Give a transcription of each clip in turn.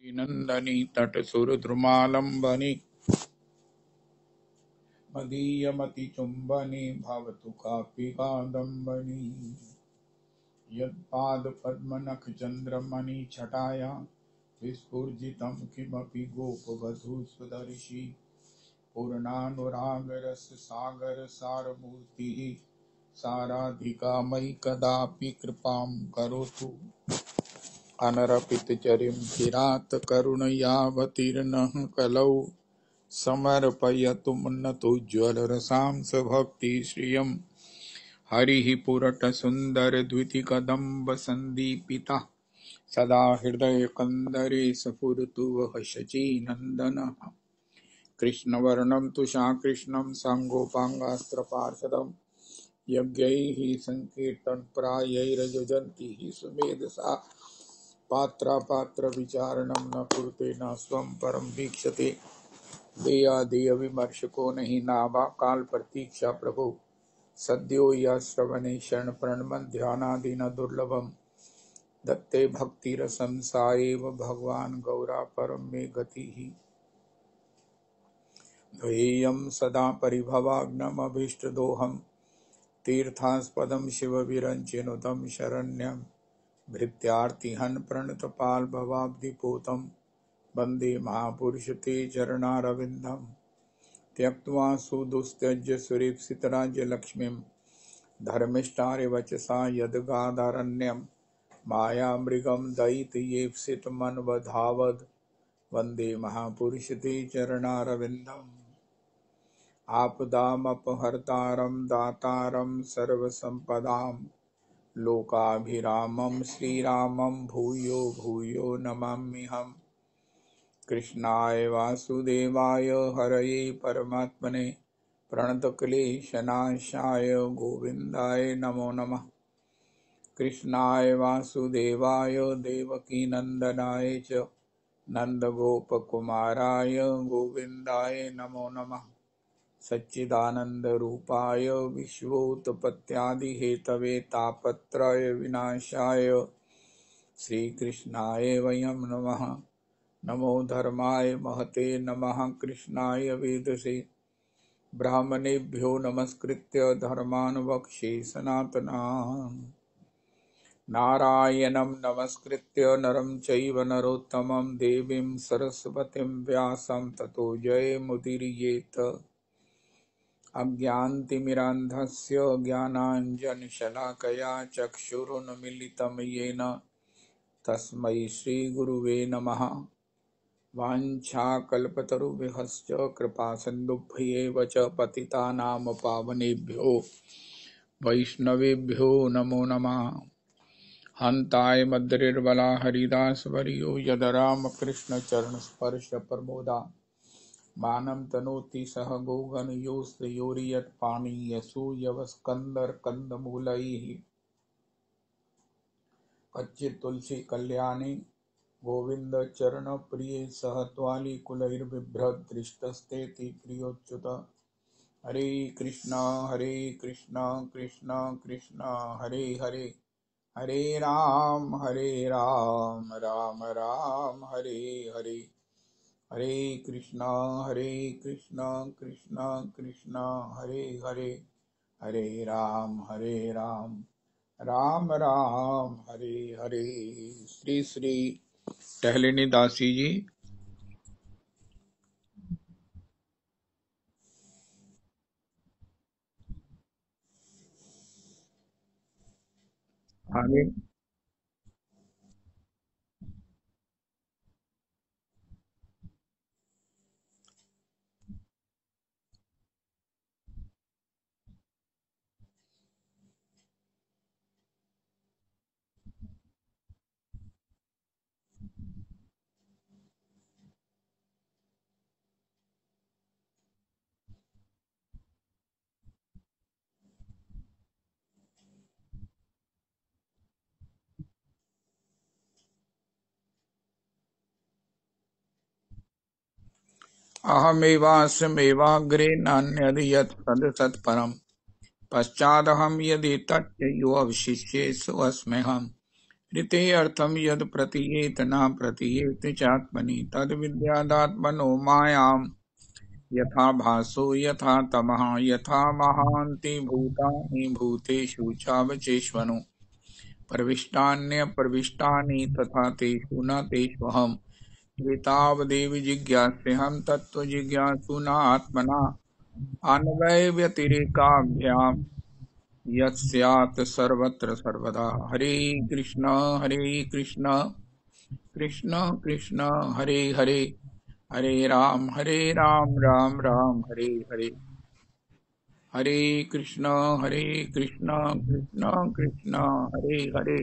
नंदनी तटसुरद्रुमालंबनी मदीयमतिचुम्बनी भवतु कापि कादम्बनी यत्पादपद्मनखचन्द्रमणिछटाया विस्फुजितं किमपि गोपवधूसुदर्शि पूर्णानुरागरससागरसारमूर्तिः साराधिका मयि कदापि कृपां करोतु अनरपितचरिं किरातकरुणयावतीर्णः कलौ समर्पयतु मुन्नतोज्ज्वलरसां स्वभक्तिश्रियं हरिः पुरटसुन्दरद्वितिकदम्बसन्दीपितः सदा हृदयकन्दरे स्फुरतु वः शचीनन्दनः कृष्णवर्णं तुषाकृष्णं साङ्गोपाङ्गास्त्रपार्षदं यज्ञैः सङ्कीर्तनप्रायैर्यजन्ति सुमेधसा पात्रपात्रविचारणं न कुरुते न स्वं परं वीक्षते देयादेयविमर्शको नहि नावा काल प्रतीक्षा प्रभु सद्यो या श्रवणे शरण प्रणमन ध्यानादीन दुर्लभम दत्ते भक्तिरसं सा एव भगवान् गौरा परं मे गतिः ध्येयं सदा परिभवाग्नमभीष्टदोहं तीर्थास्पदं शिवविरञ्चिनुतं शरण्यं भृत्यार्तिहन् प्रणतपाल्भवाब्धिपूतं वन्दे महापुरुष ते चरणारविन्दं त्यक्त्वा सुदुस्त्यज्य सुरेप्सितराज्यलक्ष्मीं धर्मिष्ठारिवचसा यद्गादारण्यं मायामृगं दयितयेप्सितमन्वधावद् वन्दे महापुरुष ते चरणारविन्दम् आपदामपहर्तारं दातारं सर्वसम्पदां लोकाभिरामं श्रीरामं भूयो भूयो नमाम्यहम् कृष्णाय वासुदेवाय हरये परमात्मने प्रणतक्लेशनाशाय गोविन्दाय नमो नमः कृष्णाय वासुदेवाय देवकीनन्दनाय च नन्दगोपकुमाराय गोविन्दाय नमो नमः सच्चिदानन्दरूपाय विश्वोत्पत्त्यादिहेतवे तापत्रय विनाशाय श्रीकृष्णाय वयं नमः नमो धर्माय महते नमः कृष्णाय वेदसे ब्राह्मणेभ्यो नमस्कृत्य धर्मान् वक्ष्ये सनातनान् नारायणं नमस्कृत्य नरं चैव नरोत्तमं देवीं सरस्वतीं व्यासं ततो जयमुदीरयेत् अज्ञानतिमिरान्धस्य ज्ञानाञ्जनशलाकया चक्षुरुन्मीलितं येन तस्मै श्रीगुरुवे नमः वाञ्छाकल्पतरुभ्यश्च कृपासिन्धुभ्येव च पतितानां पावनेभ्यो वैष्णवेभ्यो नमो नमः हन्ताय मद्रिर्बला हरिदासवर्यो यदरामकृष्णचरणस्पर्शप्रमोदा मानं तनोति सह गोगणयोस्त्रयोरियत्पाणीयसूयवस्कन्धर्कन्दमूलैः कच्चित्तुलसी कल्याणी गोविंद चरण प्रिय सह त्वालिकुलैर्बिभ्रदृष्टस्तेति प्रियोच्युत हरे कृष्णा कृष्णा कृष्णा हरे हरे हरे राम राम राम हरे हरे हरे कृष्णा कृष्णा कृष्णा हरे हरे हरे राम राम राम हरे हरे। श्री श्री टहलिनी दासी जी आगे। अहमेवास्मैवाग्रे नान्यद् यत् तत्परम् पश्चादहं यदि तच्च यो अवशिष्येषु अस्म्यहम् ऋते अर्थम यद प्रतीयेत न प्रतीयेत चात्मनि तद विद्यादात्मनो मायाम यथा भासो यथा तमः यथा महान्ति भूतानि भूतेषु चावचेष्वनु प्रविष्टान्य प्रविष्टानि तथा तेषु न तेष्वहम् एतावदेव जिज्ञास्यहं तत्त्व जिज्ञासुना आत्मना अन्वय व्यतिरेकाभ्याम यत् सर्वत्र सर्वदा। हरे कृष्ण कृष्ण कृष्ण हरे हरे, हरे राम राम राम हरे हरे। हरे कृष्ण कृष्ण कृष्ण हरे हरे,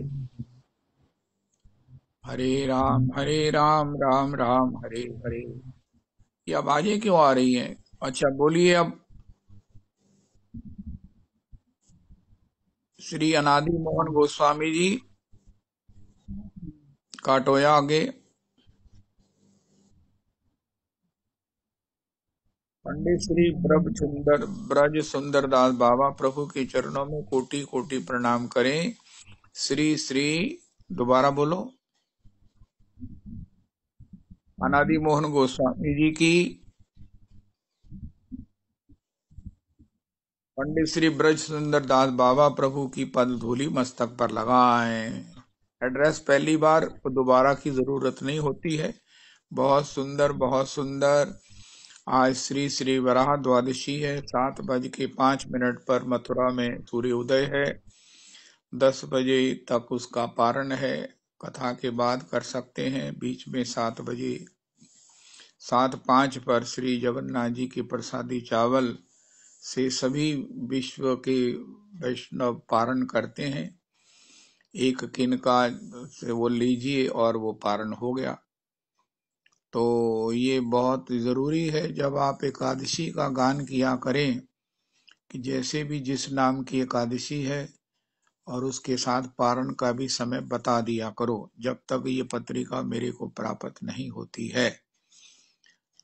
हरे राम राम राम हरे हरे। ये आवाजें क्यों आ रही हैं? अच्छा बोलिए अब। श्री अनादि मोहन गोस्वामी जी काटोया आगे। पंडित श्री ब्रज सुंदर दास बाबा प्रभु के चरणों में कोटि कोटि प्रणाम करें। श्री श्री दोबारा बोलो, अनादि मोहन गोस्वामी जी की, पंडित श्री ब्रज सुंदर दास बाबा प्रभु की पद धूलि मस्तक पर लगाएं। एड्रेस पहली बार तो दोबारा की जरूरत नहीं होती है। बहुत सुंदर बहुत सुंदर। आज श्री श्री वराह द्वादशी है। 7:05 पर मथुरा में सूर्य उदय है। 10 बजे तक उसका पारण है। कथा के बाद कर सकते हैं। बीच में 7:05 पर श्री जगन्नाथ जी के प्रसादी चावल से सभी विश्व के वैष्णव पारण करते हैं। एक किनका से वो लीजिए और वो पारण हो गया। तो ये बहुत जरूरी है जब आप एकादशी का गान किया करें कि जैसे भी जिस नाम की एकादशी है और उसके साथ पारण का भी समय बता दिया करो, जब तक ये पत्रिका मेरे को प्राप्त नहीं होती है।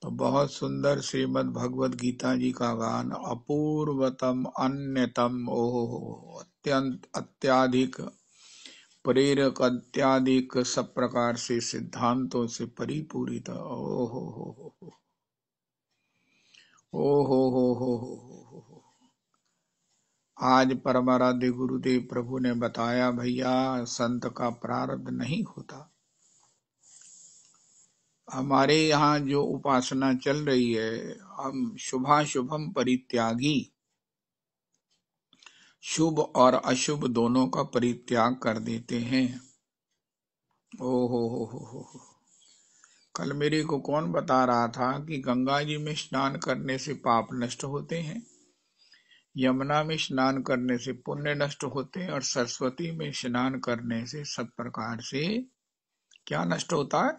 तो बहुत सुंदर श्रीमद् भगवद गीता जी का गान, अपूर्वतम अन्यतम ओहो अत्यंत अत्याधिक प्रेरक अत्याधिक सब प्रकार से सिद्धांतों से परिपूरित। ओ हो। आज परमाराध्य गुरुदेव प्रभु ने बताया भैया संत का प्रारब्ध नहीं होता। हमारे यहाँ जो उपासना चल रही है, हम शुभाशुभम परित्यागी, शुभ और अशुभ दोनों का परित्याग कर देते हैं। ओ हो। कल मेरे को कौन बता रहा था कि गंगा जी में स्नान करने से पाप नष्ट होते हैं, यमुना में स्नान करने से पुण्य नष्ट होते हैं, और सरस्वती में स्नान करने से सब प्रकार से क्या नष्ट होता है?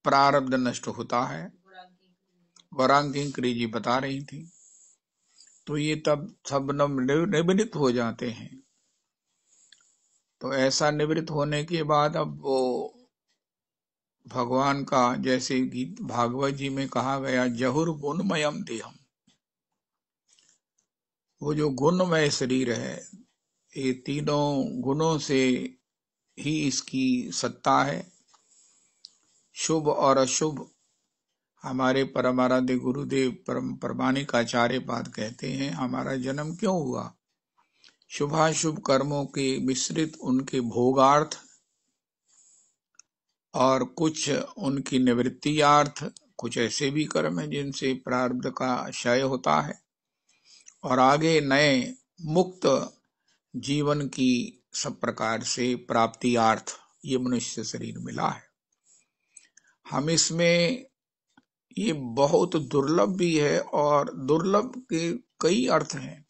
प्रारब्ध नष्ट होता है। गौरांगी जी बता रही थी। तो ये तब सब निवृत्त हो जाते हैं। तो ऐसा निवृत्त होने के बाद अब वो भगवान का, जैसे गीत भागवत जी में कहा गया, जहुर गुणमयम देहम, वो जो गुणमय शरीर है, ये तीनों गुणों से ही इसकी सत्ता है। शुभ और अशुभ, हमारे परमाराध्य गुरुदेव परम प्रमाणिक आचार्य पाद कहते हैं, हमारा जन्म क्यों हुआ? शुभाशुभ कर्मों के मिश्रित उनके भोगार्थ और कुछ उनकी निवृत्तियार्थ, कुछ ऐसे भी कर्म हैं जिनसे प्रारब्ध का क्षय होता है, और आगे नए मुक्त जीवन की सब प्रकार से प्राप्तियार्थ ये मनुष्य शरीर मिला है। हम इसमें, ये बहुत दुर्लभ भी है, और दुर्लभ के कई अर्थ हैं।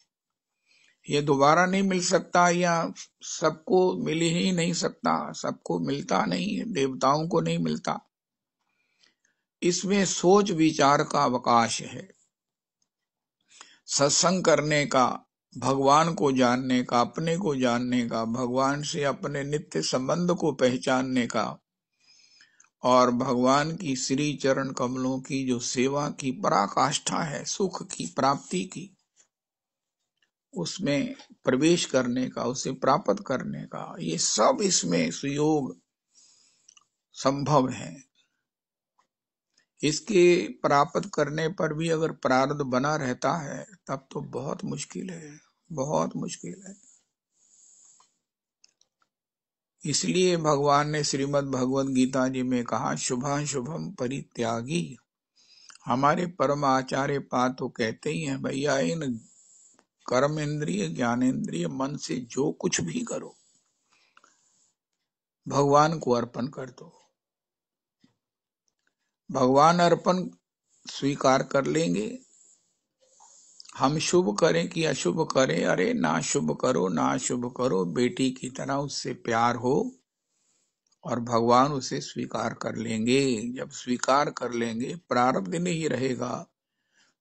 ये दोबारा नहीं मिल सकता, या सबको मिल ही नहीं सकता, सबको मिलता नहीं है, देवताओं को नहीं मिलता। इसमें सोच विचार का अवकाश है, सत्संग करने का, भगवान को जानने का, अपने को जानने का, भगवान से अपने नित्य संबंध को पहचानने का, और भगवान की श्री चरण कमलों की जो सेवा की पराकाष्ठा है, सुख की प्राप्ति की, उसमें प्रवेश करने का, उसे प्राप्त करने का, ये सब इसमें सुयोग संभव है। इसके प्राप्त करने पर भी अगर प्रारब्ध बना रहता है तब तो बहुत मुश्किल है, बहुत मुश्किल है। इसलिए भगवान ने श्रीमद् भगवद गीता जी में कहा, शुभाशुभम परित्यागी। हमारे परम आचार्य पाद तो कहते ही हैं, भैया इन कर्म इंद्रिय, ज्ञानेन्द्रिय, मन से जो कुछ भी करो भगवान को अर्पण कर दो। भगवान अर्पण स्वीकार कर लेंगे। हम शुभ करें कि अशुभ करें, अरे ना शुभ करो ना शुभ करो, बेटी की तरह उससे प्यार हो और भगवान उसे स्वीकार कर लेंगे। जब स्वीकार कर लेंगे, प्रारब्ध नहीं रहेगा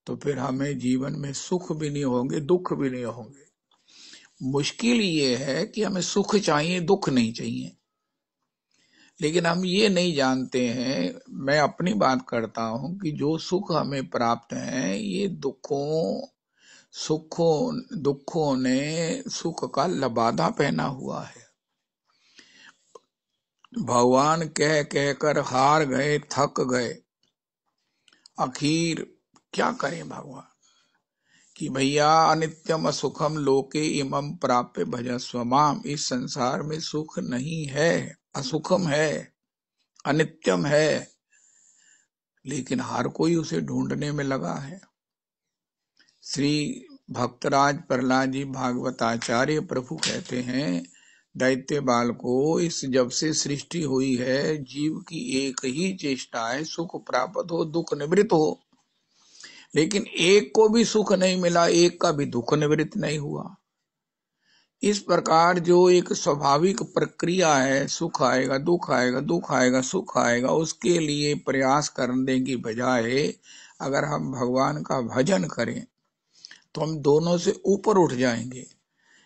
तो फिर हमें जीवन में सुख भी नहीं होंगे, दुख भी नहीं होंगे। मुश्किल ये है कि हमें सुख चाहिए, दुख नहीं चाहिए। लेकिन हम ये नहीं जानते हैं, मैं अपनी बात करता हूं, कि जो सुख हमें प्राप्त है ये दुखों ने सुख का लबादा पहना हुआ है। भगवान कह कहकर हार गए, थक गए। आखिर क्या करें भगवान कि भैया अनित्यम असुखम लोके इमं प्राप्य भजस्व माम। इस संसार में सुख नहीं है, असुखम है, अनित्यम है, लेकिन हर कोई उसे ढूंढने में लगा है। श्री भक्तराज प्रहलाद जी भागवताचार्य प्रभु कहते हैं, दैत्य बाल को इस जब से सृष्टि हुई है, जीव की एक ही चेष्टा है, सुख प्राप्त हो, दुख निवृत्त हो। लेकिन एक को भी सुख नहीं मिला, एक का भी दुख निवृत्त नहीं हुआ। इस प्रकार जो एक स्वाभाविक प्रक्रिया है, सुख आएगा दुख आएगा, दुख आएगा सुख आएगा, उसके लिए प्रयास करने की बजाय अगर हम भगवान का भजन करें तो हम दोनों से ऊपर उठ जाएंगे।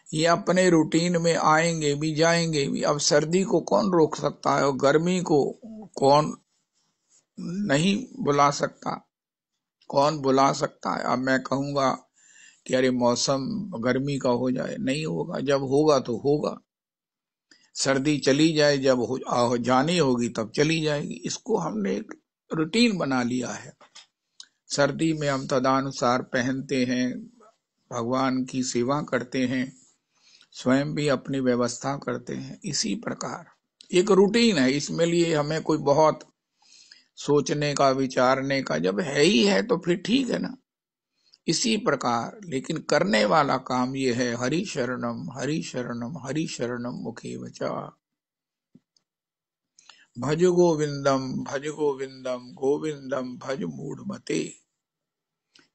ये अपने रूटीन में आएंगे भी जाएंगे भी। अब सर्दी को कौन रोक सकता है और गर्मी को कौन नहीं बुला सकता, कौन बुला सकता है। अब मैं कहूंगा कि अरे मौसम गर्मी का हो जाए, नहीं होगा। जब होगा तो होगा। सर्दी चली जाए, जब जानी होगी तब चली जाएगी। इसको हमने एक रूटीन बना लिया है। सर्दी में हम तदानुसार पहनते हैं, भगवान की सेवा करते हैं, स्वयं भी अपनी व्यवस्था करते हैं। इसी प्रकार एक रूटीन है, इसमें लिए हमें कोई बहुत सोचने का, विचारने का जब है ही है तो फिर ठीक है ना। इसी प्रकार लेकिन करने वाला काम ये है, हरि शरणम हरि शरणम हरि शरणम मुखे वचा। भज गोविंदम गोविंदम भज मूढ़मते।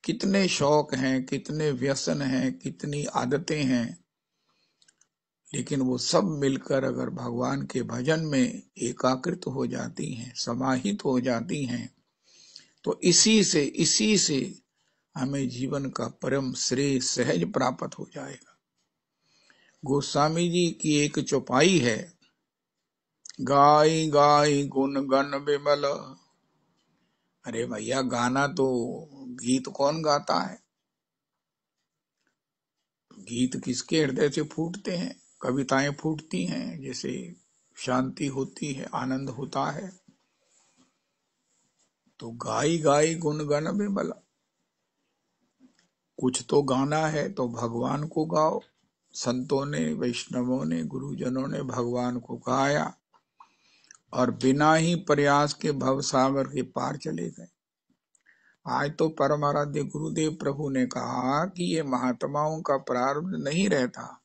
कितने शौक हैं, कितने व्यसन हैं, कितनी आदतें हैं, लेकिन वो सब मिलकर अगर भगवान के भजन में एकाकृत हो जाती हैं, समाहित हो जाती हैं, तो इसी से हमें जीवन का परम श्रेय सहज प्राप्त हो जाएगा। गोस्वामी जी की एक चौपाई है, गाई गाई गुण गण विमल। अरे भैया, गाना तो गीत कौन गाता है? गीत किसके हृदय से फूटते हैं? कविताएं फूटती हैं, जैसे शांति होती है, आनंद होता है। तो गाई गाई गुण गण विमल, कुछ तो गाना है तो भगवान को गाओ। संतों ने, वैष्णवों ने, गुरुजनों ने भगवान को गाया और बिना ही प्रयास के भव सागर के पार चले गए। आज तो परमाराध्य गुरुदेव प्रभु ने कहा कि ये महात्माओं का प्रारब्ध नहीं रहता,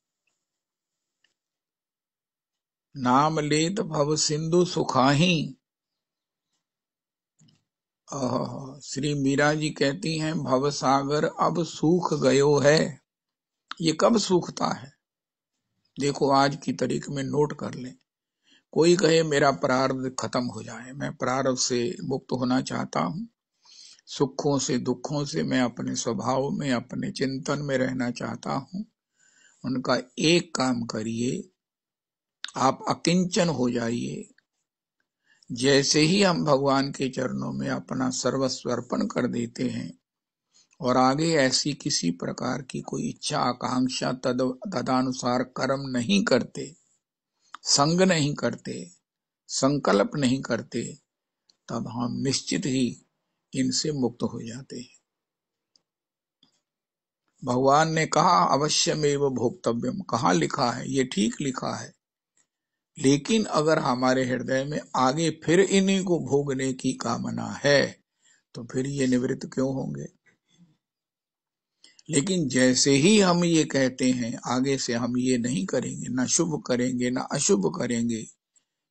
नाम लेत भव सिंधु सुखाही। श्री मीरा जी कहती हैं, भव सागर अब सूख गयो है। ये कब सूखता है? देखो आज की तारीख में नोट कर लें। कोई कहे मेरा प्रारब्ध खत्म हो जाए, मैं प्रारब्ध से मुक्त होना चाहता हूं, सुखों से दुखों से मैं अपने स्वभाव में, अपने चिंतन में रहना चाहता हूं। उनका एक काम करिए, आप अकिंचन हो जाइए। जैसे ही हम भगवान के चरणों में अपना सर्वस्व अर्पण कर देते हैं, और आगे ऐसी किसी प्रकार की कोई इच्छा आकांक्षा तदानुसार कर्म नहीं करते, संग नहीं करते, संकल्प नहीं करते, तब हम निश्चित ही इनसे मुक्त हो जाते हैं। भगवान ने कहा अवश्यमेव भोक्तव्यम, कहाँ लिखा है? ये ठीक लिखा है, लेकिन अगर हमारे हृदय में आगे फिर इन्हीं को भोगने की कामना है तो फिर ये निवृत्त क्यों होंगे? लेकिन जैसे ही हम ये कहते हैं आगे से हम ये नहीं करेंगे, ना शुभ करेंगे ना अशुभ करेंगे,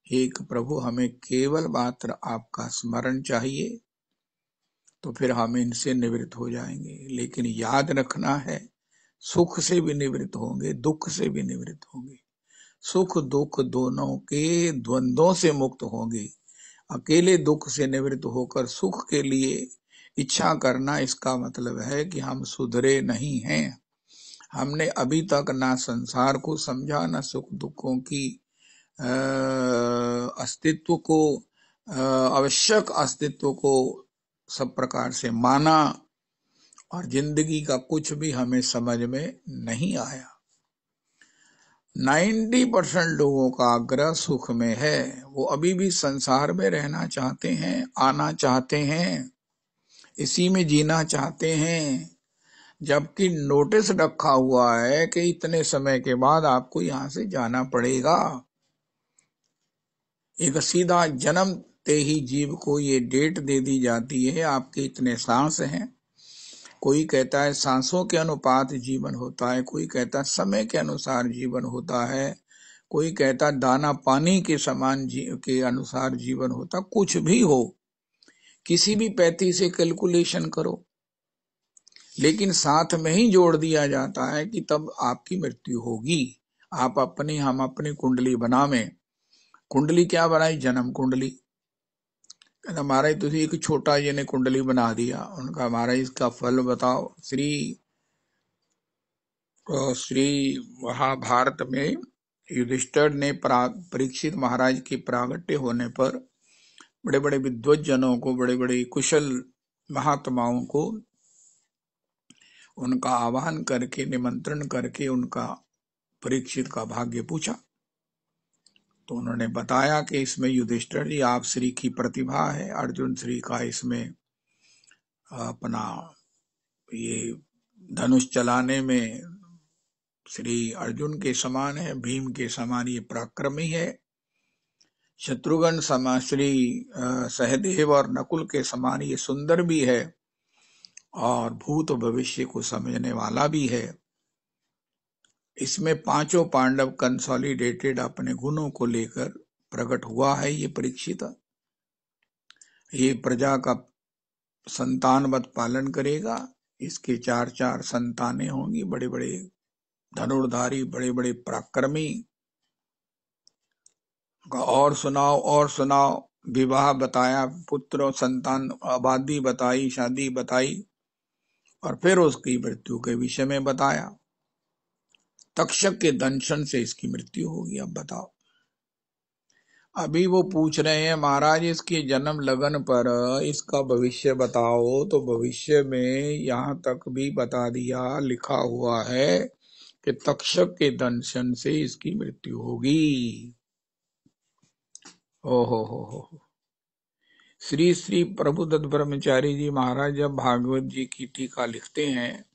हे प्रभु हमें केवल मात्र आपका स्मरण चाहिए, तो फिर हम इनसे निवृत्त हो जाएंगे। लेकिन याद रखना है, सुख से भी निवृत्त होंगे, दुख से भी निवृत्त होंगे, सुख दुख दोनों के द्वंद्वों से मुक्त होंगे। अकेले दुख से निवृत्त होकर सुख के लिए इच्छा करना, इसका मतलब है कि हम सुधरे नहीं हैं। हमने अभी तक ना संसार को समझा, ना सुख दुखों की अस्तित्व को, आवश्यक अस्तित्व को सब प्रकार से माना, और जिंदगी का कुछ भी हमें समझ में नहीं आया। 90% लोगों का आग्रह सुख में है, वो अभी भी संसार में रहना चाहते हैं, आना चाहते हैं, इसी में जीना चाहते हैं, जबकि नोटिस रखा हुआ है कि इतने समय के बाद आपको यहां से जाना पड़ेगा। एक सीधा जन्मते ही जीव को ये डेट दे दी जाती है, आपके इतने सांस हैं। कोई कहता है सांसों के अनुपात जीवन होता है, कोई कहता है समय के अनुसार जीवन होता है, कोई कहता दाना पानी के समान के अनुसार जीवन होता। कुछ भी हो, किसी भी पैथी से कैलकुलेशन करो, लेकिन साथ में ही जोड़ दिया जाता है कि तब आपकी मृत्यु होगी। आप अपनी, हम अपनी कुंडली बनावें। कुंडली क्या बनाई? जन्म कुंडली। कहता महाराज तुझे एक छोटा जी ने कुंडली बना दिया। उनका महाराज इसका फल बताओ। श्री महाभारत में युधिष्ठिर ने परीक्षित महाराज के प्रागट्य होने पर बड़े बड़े विद्वज्जनों को, बड़े बड़े कुशल महात्माओं को उनका आह्वान करके, निमंत्रण करके उनका परीक्षित का भाग्य पूछा। तो उन्होंने बताया कि इसमें युधिष्ठिर जी आप श्री की प्रतिभा है, अर्जुन श्री का इसमें अपना ये धनुष चलाने में श्री अर्जुन के समान है, भीम के समान ये पराक्रमी है, शत्रुघ्न समान श्री सहदेव और नकुल के समान ये सुंदर भी है, और भूत भविष्य को समझने वाला भी है। इसमें पांचों पांडव कंसोलिडेटेड अपने गुणों को लेकर प्रकट हुआ है। ये परीक्षित ये प्रजा का संतानवत पालन करेगा, इसके 4 संतानें होंगी, बड़े बड़े धनुर्धारी, बड़े बड़े पराक्रमी। और सुनाओ और सुनाओ। विवाह बताया, पुत्र संतान आबादी बताई, शादी बताई, और फिर उसकी मृत्यु के विषय में बताया। तक्षक के दंशन से इसकी मृत्यु होगी। अब बताओ, अभी वो पूछ रहे हैं महाराज इसके जन्म लगन पर इसका भविष्य बताओ। तो भविष्य में यहां तक भी बता दिया, लिखा हुआ है कि तक्षक के दंशन से इसकी मृत्यु होगी। हो। श्री श्री प्रभुदत्त ब्रह्मचारी जी महाराज जब भागवत जी की टीका लिखते हैं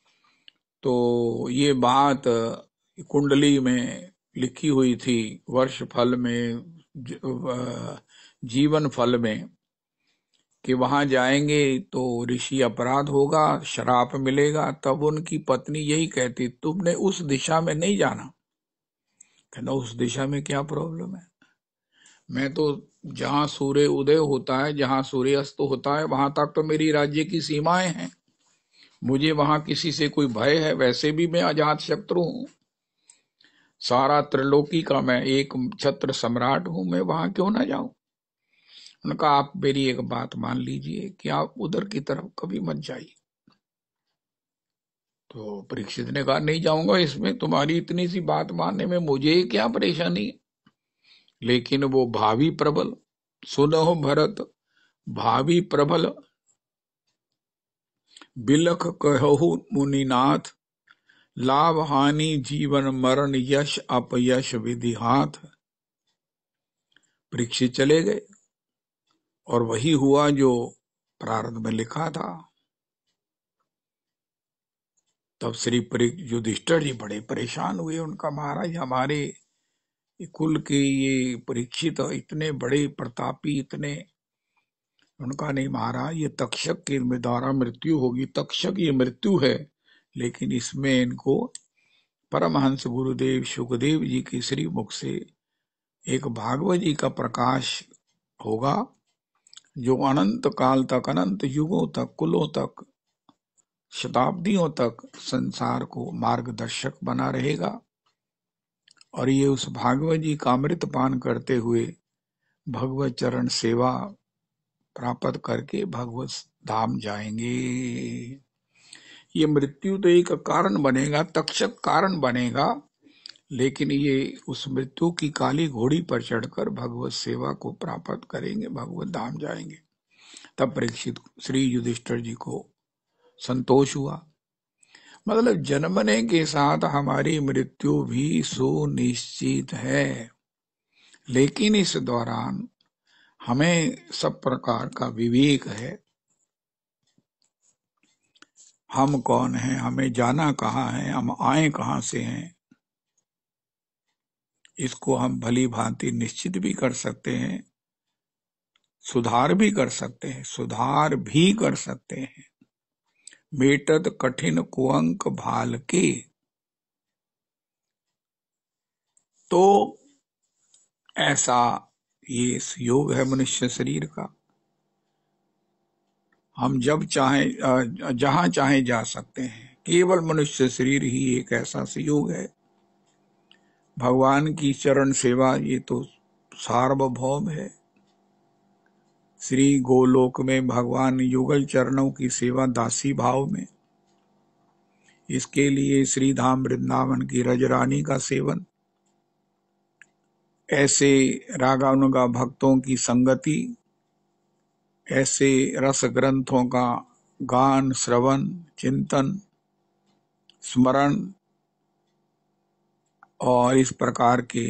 तो ये बात कुंडली में लिखी हुई थी, वर्ष फल में, जीवन फल में, कि वहां जाएंगे तो ऋषि अपराध होगा, श्राप मिलेगा। तब उनकी पत्नी यही कहती, तुमने उस दिशा में नहीं जाना। कहना उस दिशा में क्या प्रॉब्लम है? मैं तो जहां सूर्य उदय होता है, जहां सूर्य अस्त होता है, वहां तक तो मेरी राज्य की सीमाएं हैं। मुझे वहां किसी से कोई भय है? वैसे भी मैं अजात शत्रु हूं, सारा त्रिलोकी का मैं एक छत्र सम्राट हूं, मैं वहां क्यों ना जाऊं? उनका आप मेरी एक बात मान लीजिए कि आप उधर की तरफ कभी मत जाइए। तो परीक्षित ने कहा नहीं जाऊंगा, इसमें तुम्हारी इतनी सी बात मानने में मुझे क्या परेशानी है। लेकिन वो भावी प्रबल, सुनो भरत भावी प्रबल, बिलख कहु मुनिनाथ, लाभ हानि जीवन मरण यश अपयश विधि हाथ। परीक्षित चले गए और वही हुआ जो प्रारंभ में लिखा था। तब श्री युधिष्ठिर जी बड़े परेशान हुए। उनका महाराज हमारे कुल के ये परीक्षित इतने बड़े प्रतापी इतने, उनका नहीं महाराज ये तक्षक के द्वारा मृत्यु होगी। तक्षक ये मृत्यु है, लेकिन इसमें इनको परमहंस गुरुदेव शुकदेव जी के श्री मुख से एक भागवत जी का प्रकाश होगा, जो अनंत काल तक, अनंत युगों तक, कुलों तक, शताब्दियों तक संसार को मार्गदर्शक बना रहेगा। और ये उस भागवत जी का अमृत पान करते हुए भगवत चरण सेवा प्राप्त करके भगवत धाम जाएंगे। ये मृत्यु तो एक कारण बनेगा, तक्षक कारण बनेगा, लेकिन ये उस मृत्यु की काली घोड़ी पर चढ़कर भगवत सेवा को प्राप्त करेंगे, भगवत धाम जाएंगे। तब परीक्षित श्री युधिष्ठिर जी को संतोष हुआ। मतलब जन्मने के साथ हमारी मृत्यु भी सुनिश्चित है, लेकिन इस दौरान हमें सब प्रकार का विवेक है। हम कौन हैं, हमें जाना कहाँ है, हम आए कहाँ से हैं, इसको हम भली भांति निश्चित भी कर सकते हैं, सुधार भी कर सकते हैं, सुधार भी कर सकते हैं। मेटत कठिन कुअंक भाल के, तो ऐसा ये योग है मनुष्य शरीर का। हम जब चाहे जहां चाहे जा सकते हैं। केवल मनुष्य शरीर ही एक ऐसा संयोग है। भगवान की चरण सेवा ये तो सार्वभौम है। श्री गोलोक में भगवान युगल चरणों की सेवा दासी भाव में, इसके लिए श्री धाम वृंदावन की रजरानी का सेवन, ऐसे रागानुगा भक्तों की संगति, ऐसे रस ग्रंथों का गान श्रवण चिंतन स्मरण, और इस प्रकार के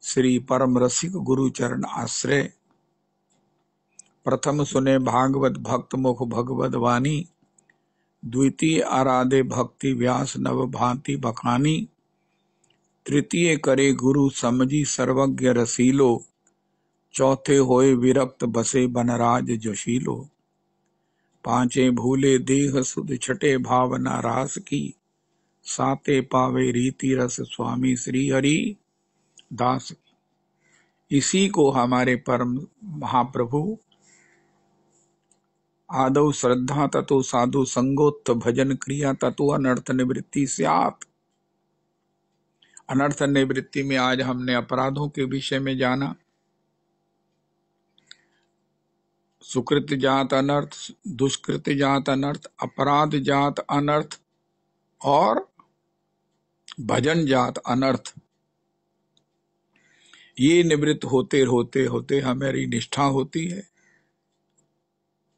श्री परम रसिक गुरु चरण आश्रय। प्रथम सुने भागवत भक्त मुख भगवत वाणी, द्वितीय आराधे भक्ति व्यास नव भांति बखानी, तृतीय करे गुरु समझी सर्वज्ञ रसीलो, चौथे होए विरक्त बसे बनराज जोशीलो, पांचे भूले देह सुध छठे भावना रास की, साते पावे रीति रस स्वामी श्री हरि दास। इसी को हमारे परम महाप्रभु आदौ श्रद्धा ततो साधु संगोत्थ भजन क्रिया ततो अनर्थ निवृत्ति स्यात्। अनर्थ निवृत्ति में आज हमने अपराधों के विषय में जाना। सुकृत जात अनर्थ, दुष्कृत जात अनर्थ, अपराध जात अनर्थ और भजन जात अनर्थ। ये निवृत्त होते होते होते हमारी निष्ठा होती है,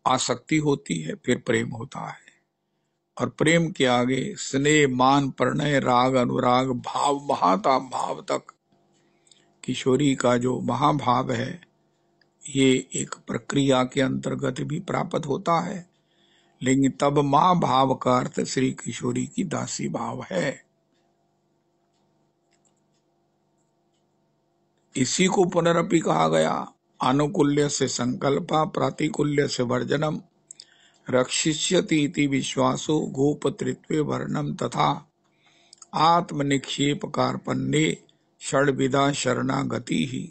आसक्ति होती है, फिर प्रेम होता है। और प्रेम के आगे स्नेह मान प्रणय राग अनुराग भाव महाता भाव तक किशोरी का जो महाभाव है, ये एक प्रक्रिया के अंतर्गत भी प्राप्त होता है। लेकिन तब मां भाव का अर्थ श्री किशोरी की दासी भाव है। इसी को पुनरपि कहा गया, अनुकूल्य से संकल्पा प्रातिकूल्य से वर्जनम, रक्षिष्यति इति विश्वासो गोपतृत्वे वर्णम तथा आत्मनिक्षेप कार्पण्ये षड्विधा शरणागति ही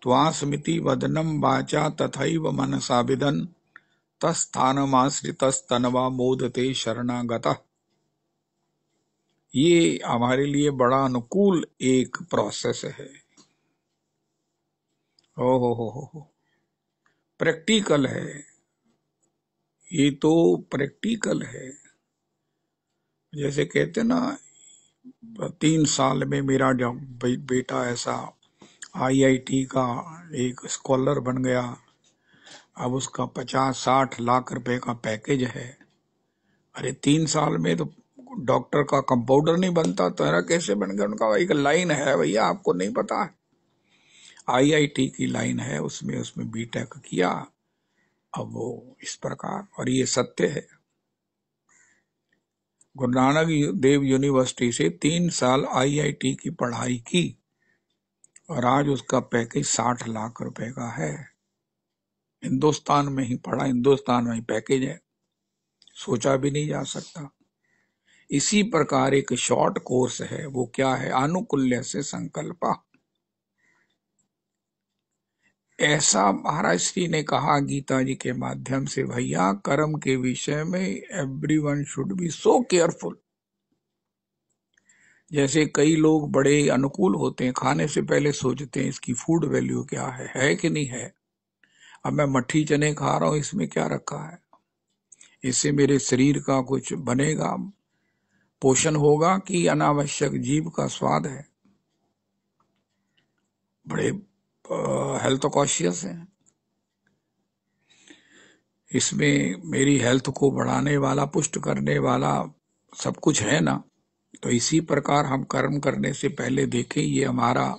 त्वास्मिति वदनम वाचा तथैव मनसा विदन् तस्थानमाश्रितस्तनवा मोदते शरणागतः। ये हमारे लिए बड़ा अनुकूल एक प्रोसेस है। हो प्रैक्टिकल है, ये तो प्रैक्टिकल है। जैसे कहते ना 3 साल में मेरा जब बेटा ऐसा IIT का एक स्कॉलर बन गया, अब उसका 50-60 लाख रुपए का पैकेज है, अरे 3 साल में तो डॉक्टर का कंपाउंडर नहीं बनता, तेरा कैसे बन गया? उनका एक लाइन है भैया, आपको नहीं पता है? आईआईटी की लाइन है, उसमें बीटेक किया। अब वो इस प्रकार, और ये सत्य है। गुरु नानक देव यूनिवर्सिटी से 3 साल आईआईटी की पढ़ाई की और आज उसका पैकेज 60 लाख रुपए का है। हिंदुस्तान में ही पढ़ा, हिंदुस्तान में ही पैकेज है, सोचा भी नहीं जा सकता। इसी प्रकार एक शॉर्ट कोर्स है, वो क्या है? आनुकूल्य से संकल्प। ऐसा महाराज श्री ने कहा गीता जी के माध्यम से, भैया कर्म के विषय में everyone should be so careful. जैसे कई लोग बड़े अनुकूल होते हैं, खाने से पहले सोचते हैं इसकी फूड वैल्यू क्या है कि नहीं है। अब मैं मट्ठी चने खा रहा हूं, इसमें क्या रखा है? इससे मेरे शरीर का कुछ बनेगा, पोषण होगा, कि अनावश्यक जीव का स्वाद है? बड़े हेल्थ कॉशियस हैं। इसमें मेरी हेल्थ को बढ़ाने वाला, पुष्ट करने वाला सब कुछ है ना। तो इसी प्रकार हम कर्म करने से पहले देखें ये हमारा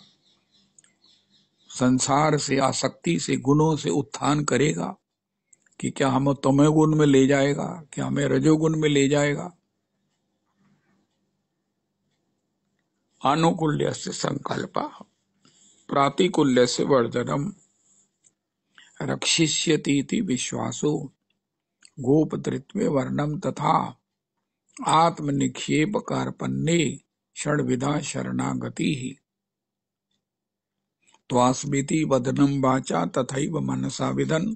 संसार से, आसक्ति से, गुणों से उत्थान करेगा कि क्या हमें तमो गुण में ले जाएगा, क्या हमें रजोगुण में ले जाएगा। आनुकूल्य से संकल्प, प्रातिकूल्य से वर्जनम, रक्षिष्यतीति विश्वासो, गोपतृत्वे वर्णम तथा आत्मनिक्षेप कार्पण्ये षड्विधा शरणागति ही। त्वास्मिति वदनम वाचा तथैव मनसा विदन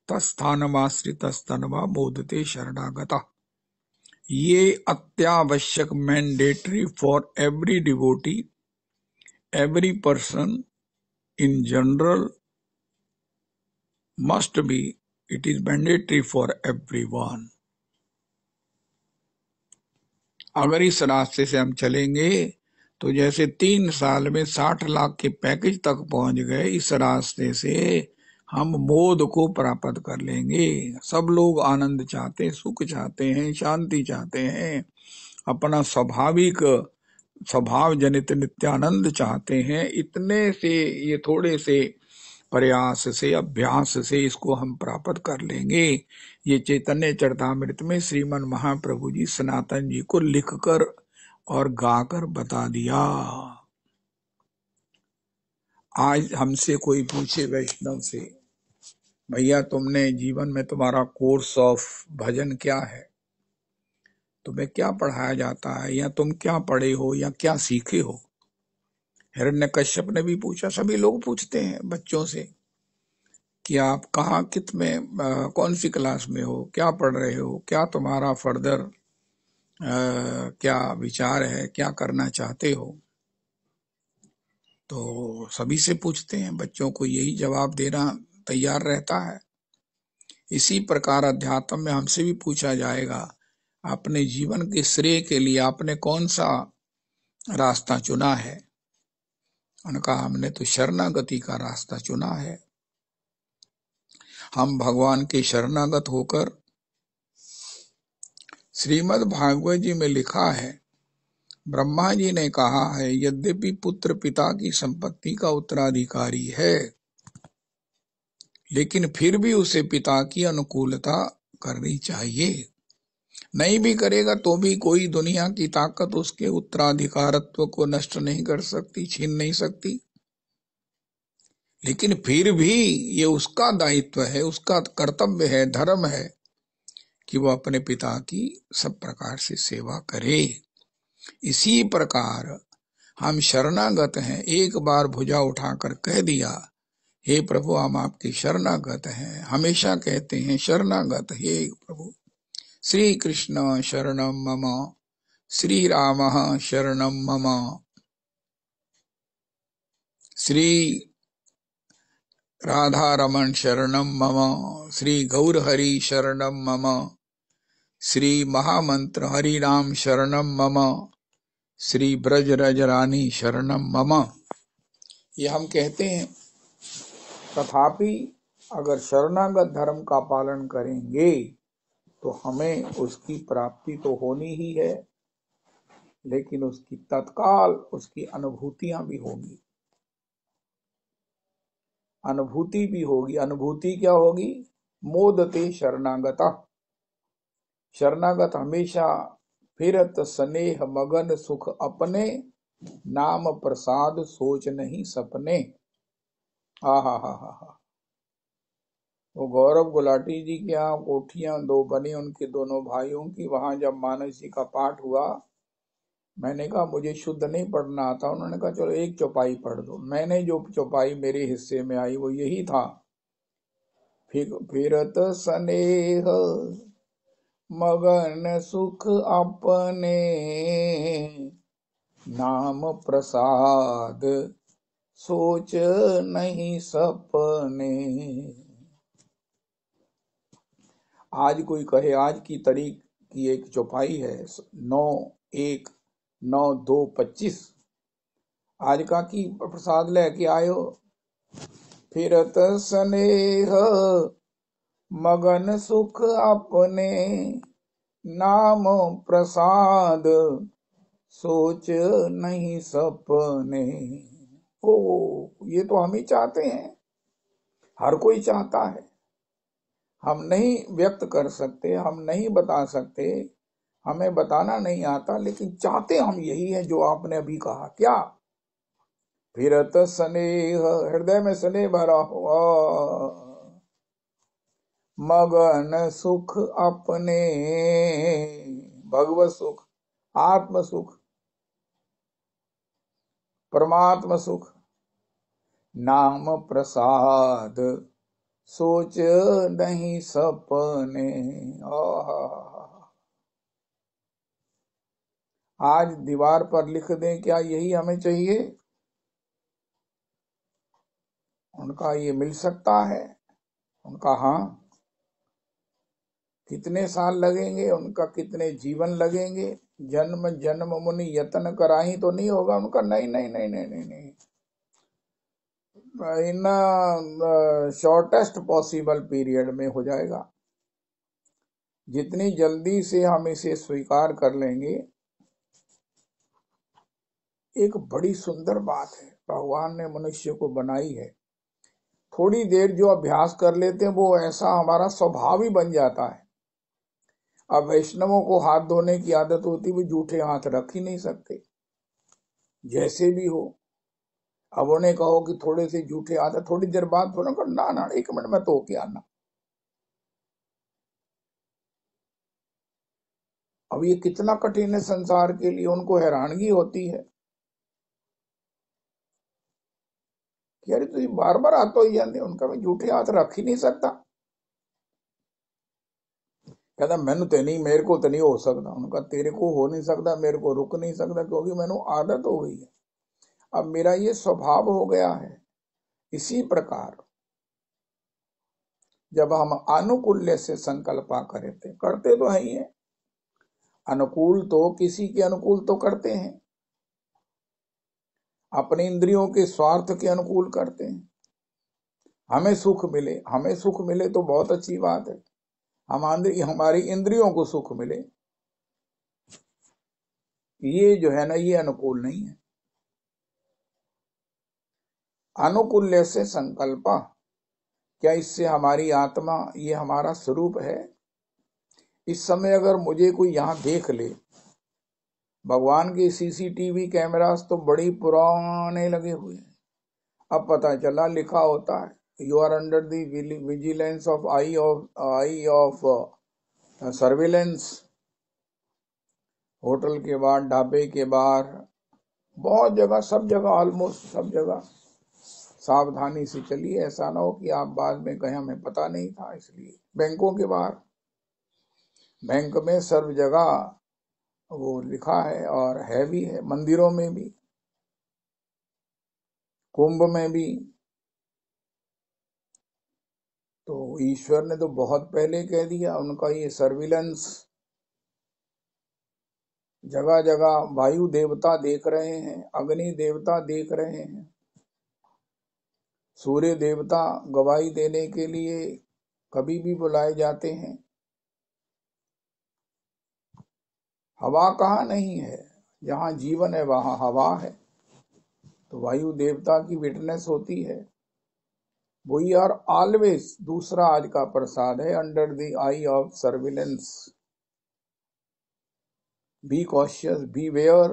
तस्थानमाश्रितस्तनवा मोदते शरणागता। ये अत्यावश्यक, mandatory for every devotee, every person in general must be, it is mandatory for everyone. अगर इस रास्ते से हम चलेंगे तो जैसे 3 साल में 60 लाख के पैकेज तक पहुंच गए, इस रास्ते से हम मोद को प्राप्त कर लेंगे। सब लोग आनंद चाहते हैं, सुख चाहते हैं, शांति चाहते हैं, अपना स्वाभाविक स्वभाव जनित नित्यानंद चाहते हैं। इतने से, ये थोड़े से प्रयास से, अभ्यास से इसको हम प्राप्त कर लेंगे। ये चैतन्य चरितामृत में श्रीमन महाप्रभु जी सनातन जी को लिखकर और गाकर बता दिया। आज हमसे कोई पूछे वैष्णव से, भैया तुमने जीवन में तुम्हारा कोर्स ऑफ भजन क्या है, तुम्हें क्या पढ़ाया जाता है, या तुम क्या पढ़े हो या क्या सीखे हो? हिरण्यकश्यप ने भी पूछा, सभी लोग पूछते हैं बच्चों से कि आप कहाँ, कित में, कौन सी क्लास में हो, क्या पढ़ रहे हो, क्या तुम्हारा फर्दर क्या विचार है, क्या करना चाहते हो। तो सभी से पूछते हैं, बच्चों को यही जवाब देना तैयार रहता है। इसी प्रकार अध्यात्म में हमसे भी पूछा जाएगा, अपने जीवन के श्रेय के लिए आपने कौन सा रास्ता चुना है? उनका हमने तो शरणागति का रास्ता चुना है। हम भगवान के शरणागत होकर, श्रीमद् भागवत जी में लिखा है, ब्रह्मा जी ने कहा है, यद्यपि पुत्र पिता की संपत्ति का उत्तराधिकारी है, लेकिन फिर भी उसे पिता की अनुकूलता करनी चाहिए। नहीं भी करेगा तो भी कोई दुनिया की ताकत उसके उत्तराधिकारत्व को नष्ट नहीं कर सकती, छीन नहीं सकती। लेकिन फिर भी ये उसका दायित्व है, उसका कर्तव्य है, धर्म है कि वो अपने पिता की सब प्रकार से सेवा करे। इसी प्रकार हम शरणागत हैं। एक बार भुजा उठाकर कह दिया, हे प्रभु हम आपके शरणागत हैं, हमेशा कहते हैं शरणागत, हे प्रभु। श्री कृष्ण शरणम मम, श्री राम शरणम मम, श्री राधा रमण शरणम मम, श्री गौर हरि शरणम मम, श्री महामंत्र हरि राम शरणम मम, श्री ब्रज रज रानी शरणम मम। ये हम कहते हैं। तथापि अगर शरणागत धर्म का पालन करेंगे तो हमें उसकी प्राप्ति तो होनी ही है, लेकिन उसकी तत्काल उसकी अनुभूतियां भी होगी। अनुभूति भी होगी। अनुभूति क्या होगी? मोदते शरणागता। शरणागत हमेशा फिरत स्नेह मगन सुख अपने, नाम प्रसाद सोच नहीं सपने। हा हा। वो गौरव गुलाटी जी के यहाँ कोठियां दो बनी उनके दोनों भाइयों की। वहां जब मानस जी का पाठ हुआ, मैंने कहा मुझे शुद्ध नहीं पढ़ना आता। उन्होंने कहा चलो एक चौपाई पढ़ दो। मैंने जो चौपाई मेरे हिस्से में आई वो यही था, फिरत स्नेह मगन सुख अपने, नाम प्रसाद सोच नहीं सपने। आज कोई कहे, आज की तारीख की एक चौपाई है 9/1/9/2/25। आज का की प्रसाद लेके आयो। फिरत स्नेह मगन सुख अपने, नाम प्रसाद सोच नहीं सपने। ओ, ये तो हम ही चाहते हैं, हर कोई चाहता है। हम नहीं व्यक्त कर सकते, हम नहीं बता सकते, हमें बताना नहीं आता, लेकिन चाहते हम यही है जो आपने अभी कहा। क्या? फिरत स्नेह, हृदय में स्नेह भरा हुआ, मगन सुख अपने, भगवत सुख, आत्म सुख, परमात्मा सुख, नाम प्रसाद सोच नहीं सपने। आज दीवार पर लिख दें, क्या यही हमें चाहिए? उनका ये मिल सकता है? उनका हाँ। कितने साल लगेंगे, उनका कितने जीवन लगेंगे? जन्म जन्म मुनि यत्न कराही तो नहीं होगा उनका? नहीं नहीं नहीं नहीं नहीं नहीं। इन शॉर्टेस्ट पॉसिबल पीरियड में हो जाएगा। जितनी जल्दी से हम इसे स्वीकार कर लेंगे। एक बड़ी सुंदर बात है, भगवान ने मनुष्य को बनाई है। थोड़ी देर जो अभ्यास कर लेते हैं वो ऐसा हमारा स्वभाव ही बन जाता है। अब वैष्णवों को हाथ धोने की आदत होती, वो जूठे हाथ रख ही नहीं सकते, जैसे भी हो। अब उन्हें कहो कि थोड़े से जूठे हाथ, थोड़ी देर बाद थोड़ा ना ना 1 मिनट में धो के आना। अब ये कितना कठिन है संसार के लिए, उनको हैरानगी होती है कि अरे तुझे बार बार हाथ धोई जाते। उनका मैं जूठे हाथ रख ही नहीं सकता। कहता मैनू तो नहीं, मेरे को तो नहीं हो सकता। उनका तेरे को हो नहीं सकता, मेरे को रुक नहीं सकता, क्योंकि मैनू आदत हो गई है, अब मेरा ये स्वभाव हो गया है। इसी प्रकार जब हम अनुकूल्य से संकल्पा करते तो है ही है। अनुकूल तो किसी के अनुकूल तो करते हैं, अपने इंद्रियों के स्वार्थ के अनुकूल करते हैं। हमें सुख मिले तो बहुत अच्छी बात है। हमारी इंद्रियों को सुख मिले, ये जो है ना, ये अनुकूल नहीं है। अनुकूल्य से संकल्पा, क्या इससे हमारी आत्मा, ये हमारा स्वरूप है? इस समय अगर मुझे कोई यहां देख ले, भगवान के सीसीटीवी कैमरास तो बड़ी पुराने लगे हुए हैं। अब पता चला, लिखा होता है you are under the vigilance of eye of surveillance. Hotel के बाहर, ढाबे के बाहर, बहुत जगह, सब जगह, ऑलमोस्ट सब जगह। सावधानी से चलिए, ऐसा ना हो कि आप बाद में कहें हमें पता नहीं था। इसलिए बैंकों के बाहर, बैंक में सर्व जगह वो लिखा है, और है भी है। मंदिरों में भी, कुंभ में भी। तो ईश्वर ने तो बहुत पहले कह दिया, उनका ये सर्विलेंस जगह जगह। वायु देवता देख रहे हैं, अग्नि देवता देख रहे हैं, सूर्य देवता गवाही देने के लिए कभी भी बुलाए जाते हैं। हवा कहाँ नहीं है, जहाँ जीवन है वहाँ हवा है। तो वायु देवता की विटनेस होती है। वी आर ऑलवेज, दूसरा आज का प्रसाद है, under the eye of surveillance. Be cautious, beware,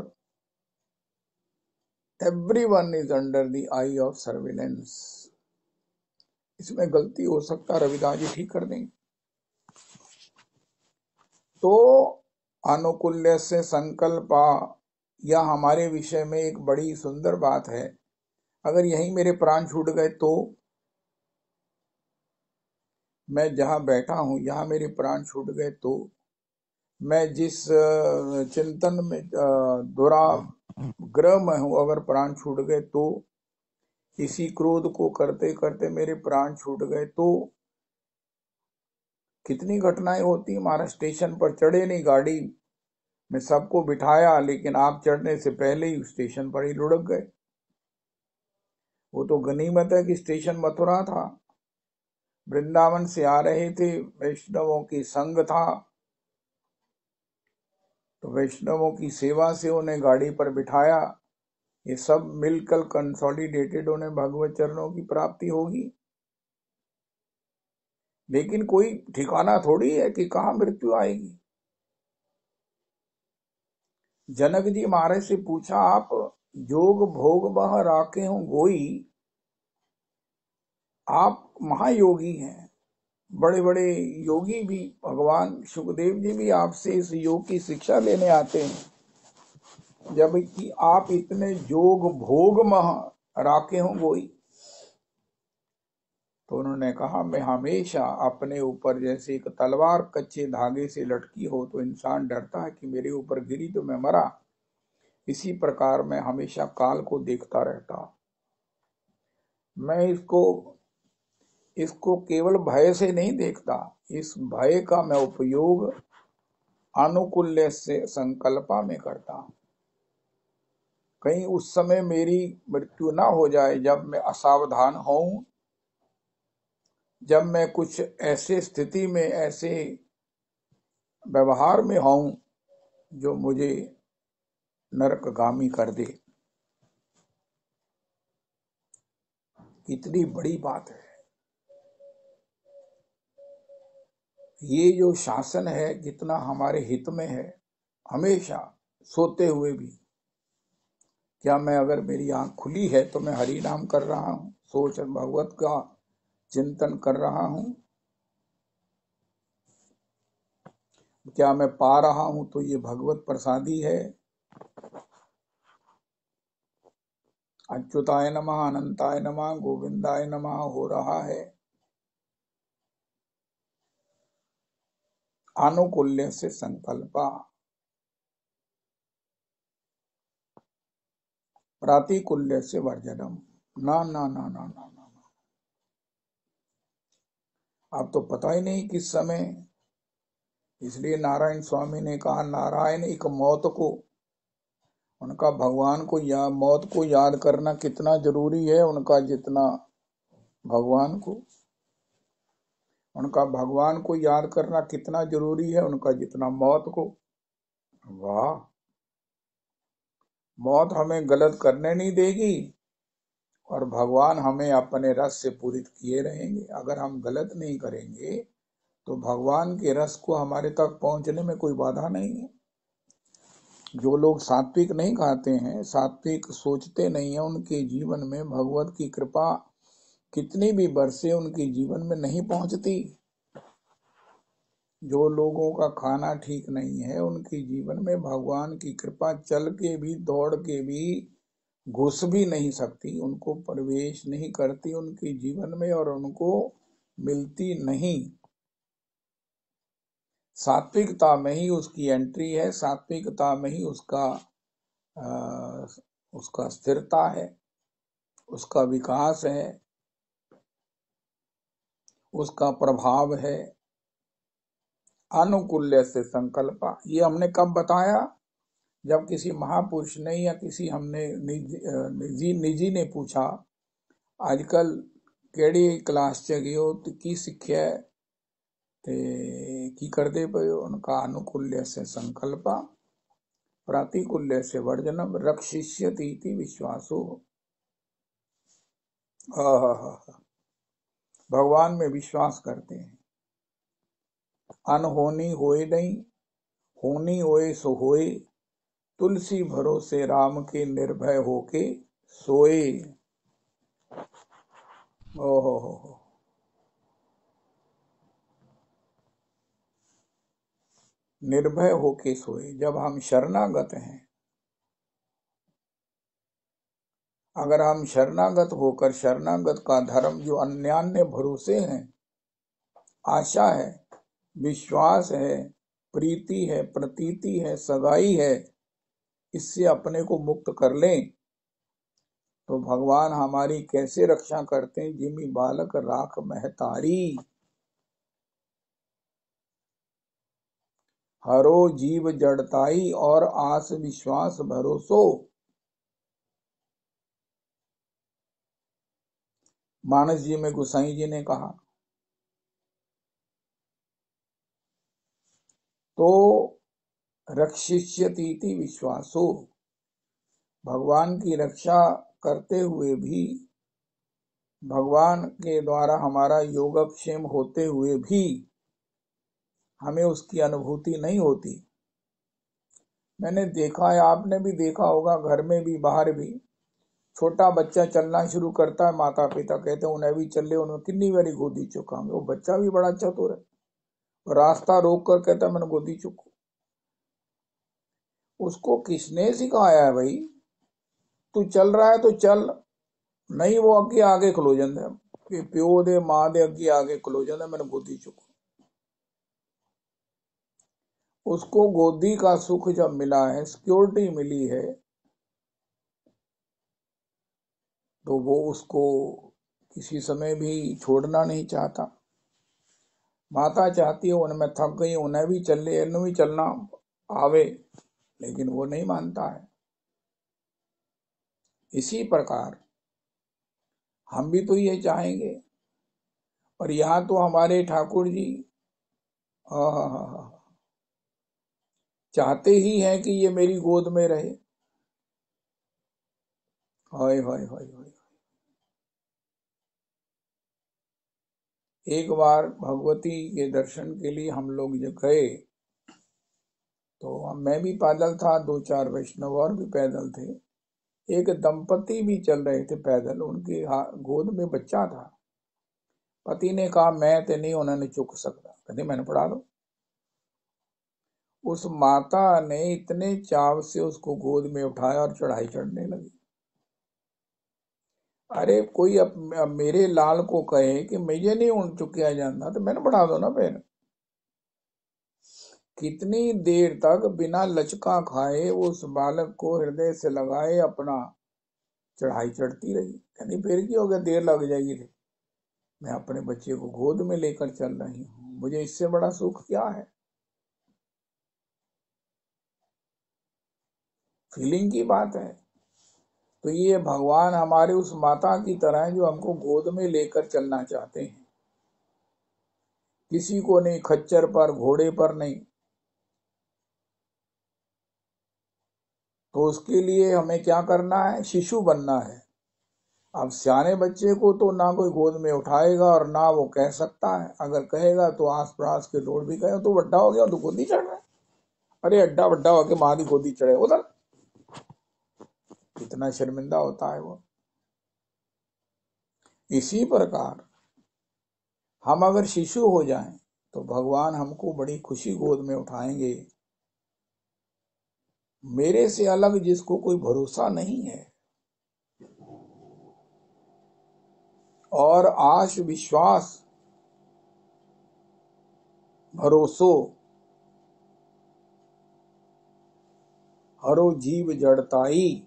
everyone is under the eye of surveillance. इसमें गलती हो सकता, रविदास जी ठीक कर देंगे। तो अनुकूल्य से संकल्पा, यह हमारे विषय में एक बड़ी सुंदर बात है। अगर यही मेरे प्राण छूट गए तो, मैं जहां बैठा हूं यहां मेरे प्राण छूट गए तो, मैं जिस चिंतन में दुराग्रह में हूं अगर प्राण छूट गए तो, इसी क्रोध को करते करते मेरे प्राण छूट गए तो, कितनी घटनाएं होती। हमारा स्टेशन पर चढ़े नहीं, गाड़ी में सबको बिठाया, लेकिन आप चढ़ने से पहले ही स्टेशन पर ही लुढ़क गए। वो तो गनीमत है कि स्टेशन मथुरा था, वृंदावन से आ रहे थे, वैष्णवों की संग था, तो वैष्णवों की सेवा से उन्हें गाड़ी पर बिठाया। ये सब मिलकर कंसोलिडेटेड उन्हें भगवत चरणों की प्राप्ति होगी। लेकिन कोई ठिकाना थोड़ी है कि कहाँ मृत्यु आएगी। जनक जी महाराज से पूछा, आप जोग भोग बह राखे हो गोई, आप महायोगी हैं, बड़े बड़े योगी भी, भगवान सुखदेव जी भी आपसे इस योग की शिक्षा लेने आते हैं, जबकि आप इतने जोग भोग मह राखे हो गोई। तो उन्होंने कहा, मैं हमेशा अपने ऊपर जैसे एक तलवार कच्चे धागे से लटकी हो तो इंसान डरता है कि मेरे ऊपर गिरी तो मैं मरा, इसी प्रकार मैं हमेशा काल को देखता रहता। मैं इसको केवल भय से नहीं देखता, इस भय का मैं उपयोग अनुकूल्य से संकल्पा में करता। कहीं उस समय मेरी मृत्यु ना हो जाए जब मैं असावधान हूं, जब मैं कुछ ऐसे स्थिति में, ऐसे व्यवहार में हूं जो मुझे नरकगामी कर दे। कितनी बड़ी बात है। ये जो शासन है जितना हमारे हित में है, हमेशा सोते हुए भी, क्या मैं, अगर मेरी आंख खुली है तो मैं हरि नाम कर रहा हूं, सोच भगवत का चिंतन कर रहा हूं, क्या मैं पा रहा हूं तो ये भगवत प्रसादी है। अच्युताय नमः, अनंताय नमः, गोविंदाय नमः हो रहा है। आनुकूल्य से संकल्पा, प्रातिकूल्य से वर्जनम। ना ना ना ना ना ना, आप तो पता ही नहीं किस समय। इसलिए नारायण स्वामी ने कहा, नारायण एक मौत को, उनका भगवान को मौत को याद करना कितना जरूरी है, उनका जितना भगवान को, उनका भगवान को याद करना कितना जरूरी है, उनका जितना मौत को। वाह, मौत हमें गलत करने नहीं देगी और भगवान हमें अपने रस से पूरित किए रहेंगे। अगर हम गलत नहीं करेंगे तो भगवान के रस को हमारे तक पहुंचने में कोई बाधा नहीं है। जो लोग सात्विक नहीं खाते हैं, सात्विक सोचते नहीं है, उनके जीवन में भगवत की कृपा कितनी भी बरसे उनके जीवन में नहीं पहुंचती। जो लोगों का खाना ठीक नहीं है, उनके जीवन में भगवान की कृपा चल के भी, दौड़ के भी घुस भी नहीं सकती, उनको प्रवेश नहीं करती उनके जीवन में और उनको मिलती नहीं। सात्विकता में ही उसकी एंट्री है, सात्विकता में ही उसका स्थिरता है, उसका विकास है, उसका प्रभाव है। अनुकूल्य से संकल्पा, ये हमने कब बताया? जब किसी महापुरुष ने या किसी हमने निजी ने पूछा, आजकल केड़ी क्लास च गयो तो की सिक्ख्या है ते की करदे पे? उनका अनुकूल्य से संकल्पा, प्रातिकूल्य से वर्जनम रक्षिष्यति इति विश्वासो। भगवान में विश्वास करते हैं। अनहोनी होए नहीं, होनी होए सो होए, तुलसी भरोसे राम के निर्भय होके सोए। ओहो, निर्भय होके सोए। जब हम शरणागत हैं, अगर हम शरणागत होकर, शरणागत का धर्म जो अन्यान्य भरोसे हैं, आशा है, विश्वास है, प्रीति है, प्रतीति है, सगाई है, इससे अपने को मुक्त कर लें, तो भगवान हमारी कैसे रक्षा करते हैं। जिमी बालक राख महतारी, हरो जीव जड़ताई और आस विश्वास भरोसो। मानस जी में गोसाई जी ने कहा। तो रक्षिष्यति विश्वासो, भगवान की रक्षा करते हुए भी, भगवान के द्वारा हमारा योगक्षेम होते हुए भी हमें उसकी अनुभूति नहीं होती। मैंने देखा है, आपने भी देखा होगा, घर में भी बाहर भी, छोटा बच्चा चलना शुरू करता है, माता पिता कहते हैं उन्हें भी चल ले, उन्हें कितनी बारी गोदी चुकाऊंगे। वो बच्चा भी बड़ा चतुर है, रास्ता रोक कर कहता है मैंने गोदी चुकू। उसको किसने सिखाया है भाई? तू चल रहा है तो चल, नहीं वो अगे आगे खलो जाता है, प्यो दे मां दे अगे आगे खलो जाता है, मैंने गोदी चुकू। उसको गोदी का सुख जब मिला है, सिक्योरिटी मिली है, तो वो उसको किसी समय भी छोड़ना नहीं चाहता। माता चाहती है उनमें थक गई, उन्हें भी चले, इन्हें भी चलना आवे, लेकिन वो नहीं मानता है। इसी प्रकार हम भी तो ये चाहेंगे, और यहाँ तो हमारे ठाकुर जी चाहते ही हैं कि ये मेरी गोद में रहे। हाय हाय हाय हाय। एक बार भगवती के दर्शन के लिए हम लोग जब गए, तो मैं भी पैदल था, 2-4 वैष्णव और भी पैदल थे। एक दंपति भी चल रहे थे पैदल, उनके गोद में बच्चा था। पति ने कहा मैं तो नहीं उन्होंने चुक सकता, कहते मैंने पढ़ा दो। उस माता ने इतने चाव से उसको गोद में उठाया और चढ़ाई चढ़ने लगी। अरे कोई अब मेरे लाल को कहे कि मुझे नहीं उन चुकिया जाता, तो मैंने पढ़ा दो ना। फिर कितनी देर तक बिना लचका खाए उस बालक को हृदय से लगाए अपना चढ़ाई चढ़ती रही। कहनी फिर क्या हो गया, देर लग जाएगी, मैं अपने बच्चे को गोद में लेकर चल रही हूँ, मुझे इससे बड़ा सुख क्या है। फीलिंग की बात है। तो ये भगवान हमारे उस माता की तरह है जो हमको गोद में लेकर चलना चाहते हैं। किसी को नहीं, खच्चर पर, घोड़े पर नहीं। तो उसके लिए हमें क्या करना है? शिशु बनना है। अब सियाने बच्चे को तो ना कोई गोद में उठाएगा और ना वो कह सकता है। अगर कहेगा तो आस पास के लोग भी कहे तो बड्डा हो गया, तो गोदी चढ़ रहा है। अरे अड्डा बड्डा होके माँ की गोदी चढ़े उधर, कितना शर्मिंदा होता है वो। इसी प्रकार हम अगर शिशु हो जाएं तो भगवान हमको बड़ी खुशी गोद में उठाएंगे। मेरे से अलग जिसको कोई भरोसा नहीं है और आश विश्वास भरोसो, हरो जीव जड़ताई,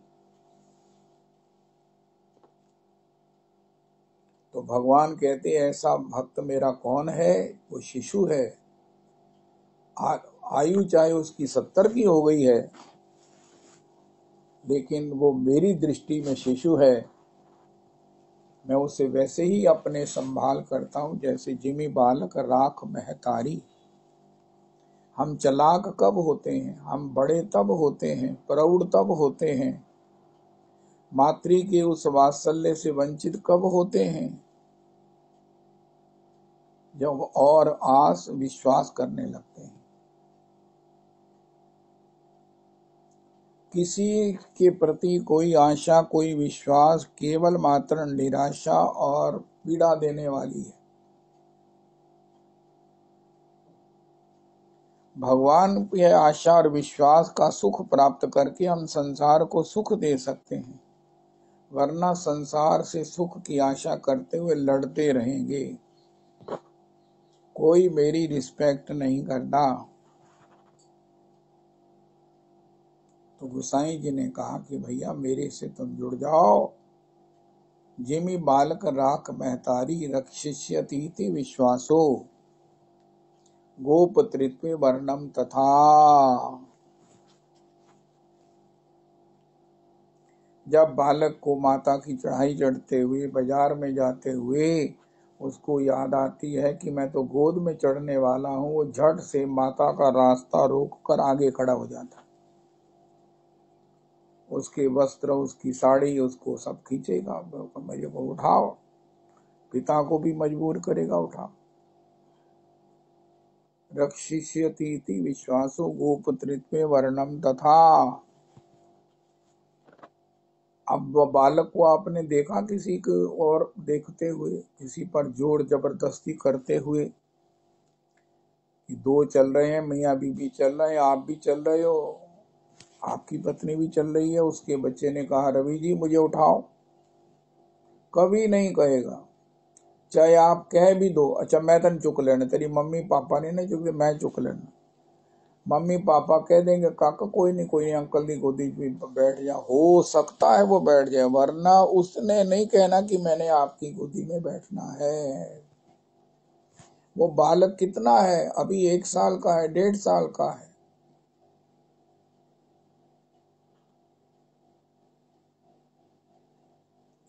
तो भगवान कहते हैं ऐसा भक्त मेरा कौन है? वो शिशु है। आयु चाहे उसकी 70 की हो गई है, लेकिन वो मेरी दृष्टि में शिशु है। मैं उसे वैसे ही अपने संभाल करता हूं जैसे जिमी बालक राख महतारी। हम चालाक कब होते हैं, हम बड़े तब होते हैं, प्रौढ़ तब होते हैं, मातृ के उस वात्सल्य से वंचित कब होते हैं, जब और आस विश्वास करने लगते हैं। किसी के प्रति कोई आशा, कोई विश्वास केवल मात्र निराशा और पीड़ा देने वाली है। भगवान की आशा और विश्वास का सुख प्राप्त करके हम संसार को सुख दे सकते हैं, वरना संसार से सुख की आशा करते हुए लड़ते रहेंगे। कोई मेरी रिस्पेक्ट नहीं करता। तो गोसाई जी ने कहा कि भैया मेरे से तुम जुड़ जाओ। जिमि बालक राख महतारी रक्षिष्यतीति विश्वासो गोपत्रित्वे वर्णम तथा। जब बालक को माता की चढ़ाई चढ़ते हुए, बाजार में जाते हुए उसको याद आती है कि मैं तो गोद में चढ़ने वाला हूँ, वो झट से माता का रास्ता रोक कर आगे खड़ा हो जाता। उसके वस्त्र, उसकी साड़ी, उसको सब खींचेगा, मेरे को उठाओ, पिता को भी मजबूर करेगा उठाओ। रक्षिष्यतीति विश्वासो गोपत्रित्वे वर्णम तथा। अब बालक को आपने देखा किसी को और देखते हुए, किसी पर जोर जबरदस्ती करते हुए कि दो चल रहे हैं, मियाँ बीबी चल रहे हैं, आप भी चल रहे हो, आपकी पत्नी भी चल रही है। उसके बच्चे ने कहा रवि जी मुझे उठाओ, कभी नहीं कहेगा। चाहे आप कह भी दो, अच्छा मैं तन चुक लेना, तेरी मम्मी पापा ने नहीं चुके, मैं चुक लेना। मम्मी पापा कह देंगे काका कोई नहीं अंकल की गोदी में बैठ जा, हो सकता है वो बैठ जाए, वरना उसने नहीं कहना कि मैंने आपकी गोदी में बैठना है। वो बालक कितना है, अभी 1 साल का है, 1.5 साल का है।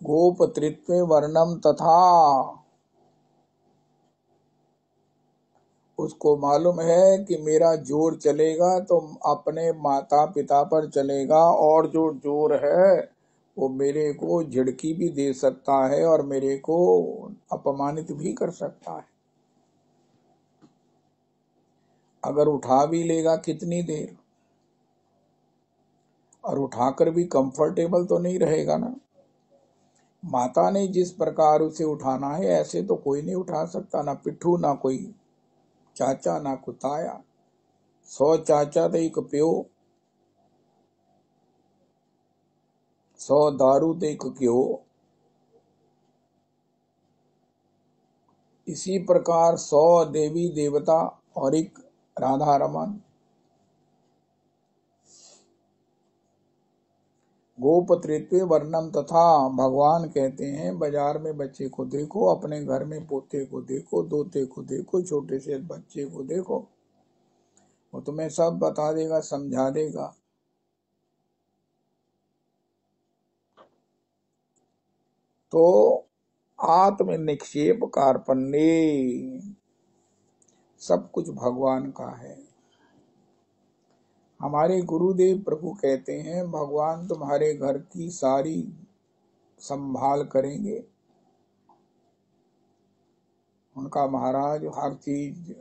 गोपत्रित्वे वर्णम तथा। उसको मालूम है कि मेरा जोर चलेगा तो अपने माता पिता पर चलेगा, और जो जोर है वो मेरे को झिड़की भी दे सकता है और मेरे को अपमानित भी कर सकता है। अगर उठा भी लेगा कितनी देर, और उठाकर भी कंफर्टेबल तो नहीं रहेगा ना। माता ने जिस प्रकार उसे उठाना है ऐसे तो कोई नहीं उठा सकता, ना पिट्ठू, ना कोई चाचा, ना कोई ताया। 100 चाचा तो एक प्यो, 100 दारू तो एक क्यों। इसी प्रकार 100 देवी देवता और एक राधा रमन। गोपत्रित्वे वर्णम तथा। भगवान कहते हैं बाजार में बच्चे को देखो, अपने घर में पोते को देखो, दोते को देखो, छोटे से बच्चे को देखो, वो तुम्हें सब बता देगा, समझा देगा। तो आत्म निक्षेप कार्पण्य, सब कुछ भगवान का है। हमारे गुरुदेव प्रभु कहते हैं भगवान तुम्हारे घर की सारी संभाल करेंगे। उनका महाराज हर चीज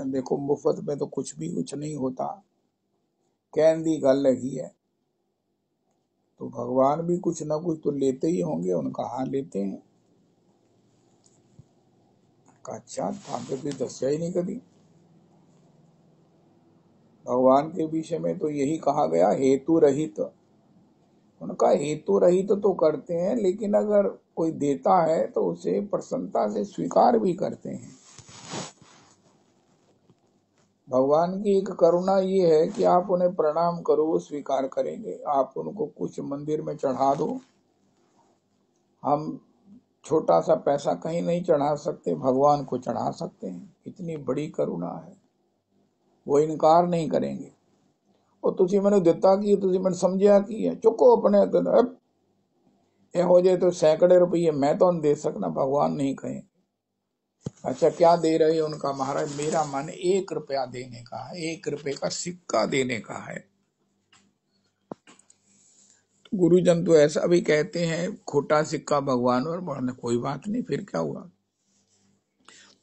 देखो, मुफ्त में तो कुछ नहीं होता, कहने गल लगी है। तो भगवान भी कुछ ना कुछ तो लेते ही होंगे। उनका हाँ लेते हैं। अच्छा था भी दस्या ही नहीं कभी। भगवान के विषय में तो यही कहा गया, हेतु रहित। उनका हेतु रहित तो करते हैं, लेकिन अगर कोई देता है तो उसे प्रसन्नता से स्वीकार भी करते हैं। भगवान की एक करुणा ये है कि आप उन्हें प्रणाम करो, वो स्वीकार करेंगे। आप उनको कुछ मंदिर में चढ़ा दो, हम छोटा सा पैसा कहीं नहीं चढ़ा सकते, भगवान को चढ़ा सकते हैं। इतनी बड़ी करुणा है, वो इनकार नहीं करेंगे। और तुझे मैंने दिता की, तुझे मैंने समझा की है, चुको अपने हो जाए तो सैकड़े रुपये मैं तो नहीं दे सकना, भगवान नहीं कहें। अच्छा, क्या दे रहे हैं उनका महाराज? मेरा मन 1 रुपया देने का है, 1 रुपये का सिक्का देने का है। तो गुरुजन तो ऐसा भी कहते हैं, खोटा सिक्का भगवान और बोले कोई बात नहीं, फिर क्या हुआ,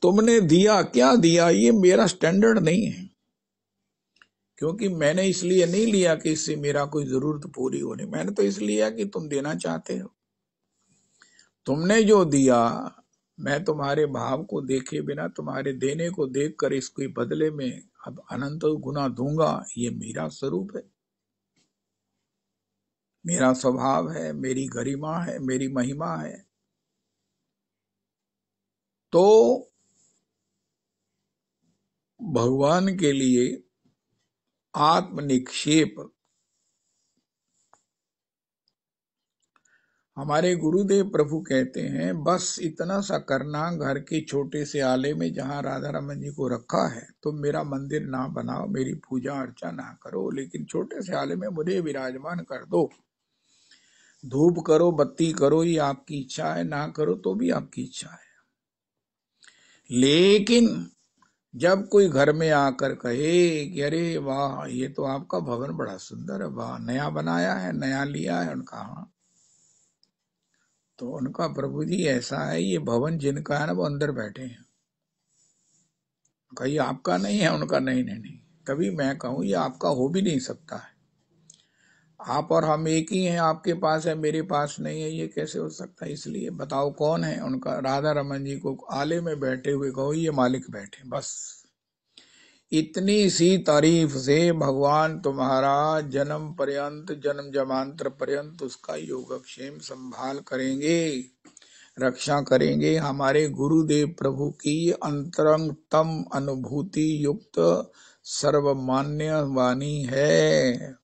तुमने दिया क्या दिया, ये मेरा स्टैंडर्ड नहीं है। क्योंकि मैंने इसलिए नहीं लिया कि इससे मेरा कोई जरूरत पूरी होनी, मैंने तो इसलिए लिया कि तुम देना चाहते हो। तुमने जो दिया, मैं तुम्हारे भाव को देखे बिना, तुम्हारे देने को देखकर इसके बदले में अब अनंत गुना दूंगा, ये मेरा स्वरूप है, मेरा स्वभाव है, मेरी गरिमा है, मेरी महिमा है। तो भगवान के लिए आत्मनिक्षेप, हमारे गुरुदेव प्रभु कहते हैं बस इतना सा करना, घर के छोटे से आले में जहां राधा रमन जी को रखा है, तुम मेरा मंदिर ना बनाओ, मेरी पूजा अर्चा ना करो, लेकिन छोटे से आले में मुझे विराजमान कर दो। धूप करो, बत्ती करो, ये आपकी इच्छा है, ना करो तो भी आपकी इच्छा है। लेकिन जब कोई घर में आकर कहे कि अरे वाह, ये तो आपका भवन बड़ा सुंदर है, वाह नया बनाया है, नया लिया है, उनका हाँ, तो उनका प्रभु जी ऐसा है, ये भवन जिनका है ना वो अंदर बैठे हैं। कहीं आपका नहीं है, उनका नहीं नहीं नहीं, कभी मैं कहूँ ये आपका हो भी नहीं सकता है। आप और हम एक ही हैं, आपके पास है मेरे पास नहीं है, ये कैसे हो सकता है? इसलिए बताओ कौन है उनका? राधा रमन जी को आले में बैठे हुए कहो ये मालिक बैठे, बस इतनी सी तारीफ से भगवान तुम्हारा जन्म पर्यंत, जन्म जमांतर पर्यंत उसका योगक्षेम संभाल करेंगे, रक्षा करेंगे। हमारे गुरुदेव प्रभु की अंतरंगतम अनुभूति युक्त सर्वमान्य वाणी है।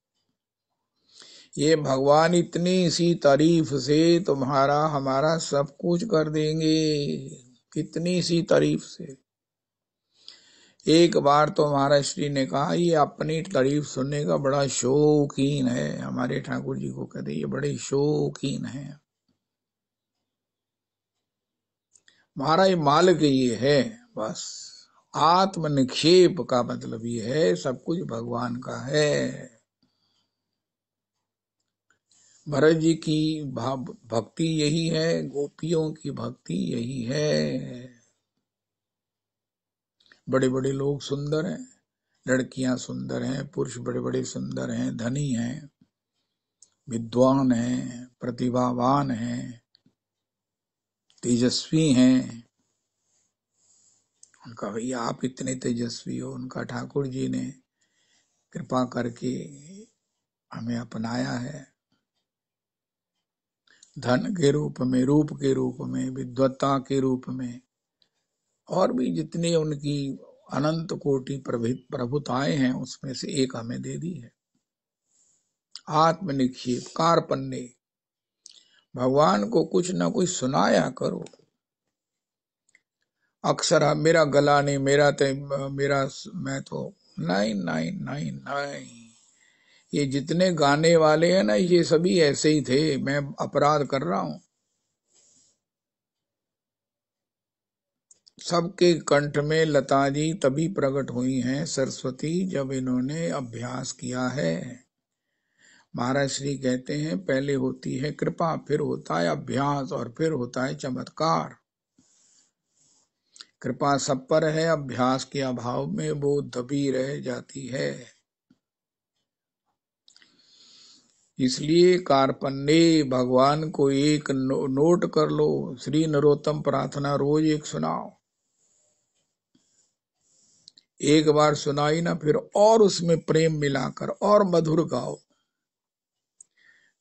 ये भगवान इतनी सी तारीफ से तुम्हारा हमारा सब कुछ कर देंगे, कितनी सी तारीफ से। एक बार तो महाराज श्री ने कहा ये अपनी तारीफ सुनने का बड़ा शौकीन है, हमारे ठाकुर जी को कहते ये बड़े शौकीन है। महाराज मालिक ये है, बस आत्मनिक्षेप का मतलब ये है, सब कुछ भगवान का है। भरत जी की भक्ति यही है, गोपियों की भक्ति यही है। बड़े बड़े लोग सुंदर हैं, लड़कियां सुंदर हैं, पुरुष बड़े बड़े सुंदर हैं, धनी हैं, विद्वान हैं, प्रतिभावान हैं, तेजस्वी हैं। उनका भैया आप इतने तेजस्वी हो, उनका ठाकुर जी ने कृपा करके हमें अपनाया है, धन के रूप में, रूप के रूप में, विद्वत्ता के रूप में, और भी जितने उनकी अनंत कोटि प्रभुताएं हैं उसमें से एक हमें दे दी है। आत्मनिक्षेप, कार्पण्य, भगवान को कुछ ना कुछ सुनाया करो। अक्सर मेरा गला नहीं, मेरा मैं तो नहीं नहीं नहीं नहीं, ये जितने गाने वाले हैं ना ये सभी ऐसे ही थे, मैं अपराध कर रहा हूं। सबके कंठ में लता जी तभी प्रकट हुई हैं सरस्वती जब इन्होंने अभ्यास किया है। महाराज श्री कहते हैं पहले होती है कृपा, फिर होता है अभ्यास, और फिर होता है चमत्कार। कृपा सब पर है, अभ्यास के अभाव में वो दबी रह जाती है। इसलिए कार्पण्य, भगवान को एक नोट कर लो, श्री नरोत्तम प्रार्थना रोज एक सुनाओ। एक बार सुनाई ना, फिर और उसमें प्रेम मिलाकर और मधुर गाओ,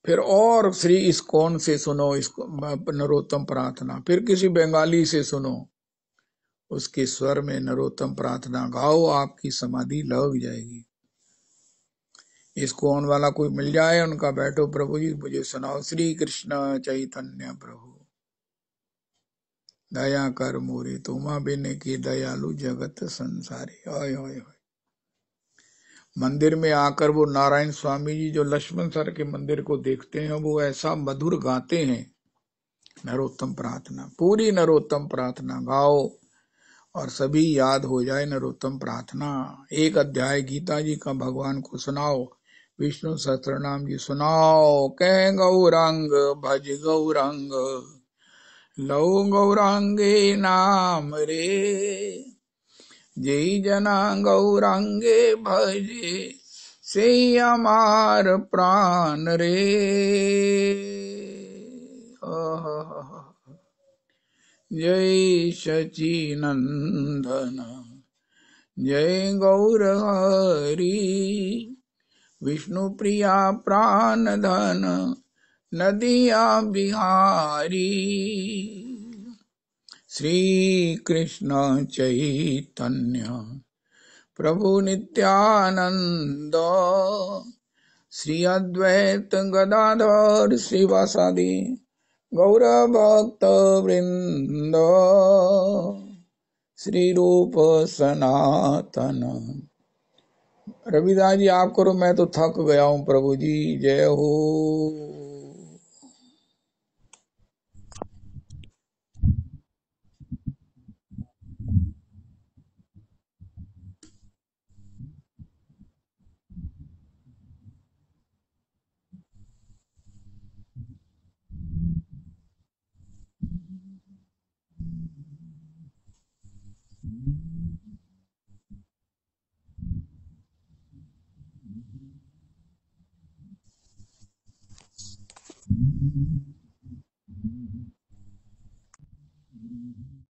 फिर और श्री इस्कॉन से सुनो इसको नरोत्तम प्रार्थना, फिर किसी बंगाली से सुनो, उसके स्वर में नरोत्तम प्रार्थना गाओ, आपकी समाधि लग जाएगी। इस्कॉन वाला कोई मिल जाए, उनका बैठो प्रभु जी मुझे सुनाओ श्री कृष्ण चैतन्य प्रभु दया कर मोरे, तुमा बिन की दयालु जगत संसारे। ओए ओए ओए, मंदिर में आकर वो नारायण स्वामी जी जो लक्ष्मण सर के मंदिर को देखते हैं, वो ऐसा मधुर गाते हैं नरोत्तम प्रार्थना, पूरी नरोत्तम प्रार्थना गाओ। और सभी याद हो जाए नरोत्तम प्रार्थना। एक अध्याय गीता जी का भगवान को सुनाओ, विष्णु सहस्त्रनाम जी सुनाओ। कह गौरांग भज गौरांग, लौ गौरांगे नाम रे, जय जना गौरांगे भजे, से हमार प्राण रे। जय सचिनंदन, जय गौर हरि, विष्णु प्रिया प्राण धन, नदिया बिहारी। श्री कृष्ण चैतन्य प्रभु नित्यानंद, श्री अद्वैत गदाधर श्रीवासादि गौर भक्त वृंद, श्री रूप सनातन। रविदास जी आप करो, मैं तो थक गया हूं प्रभु जी। जय हो।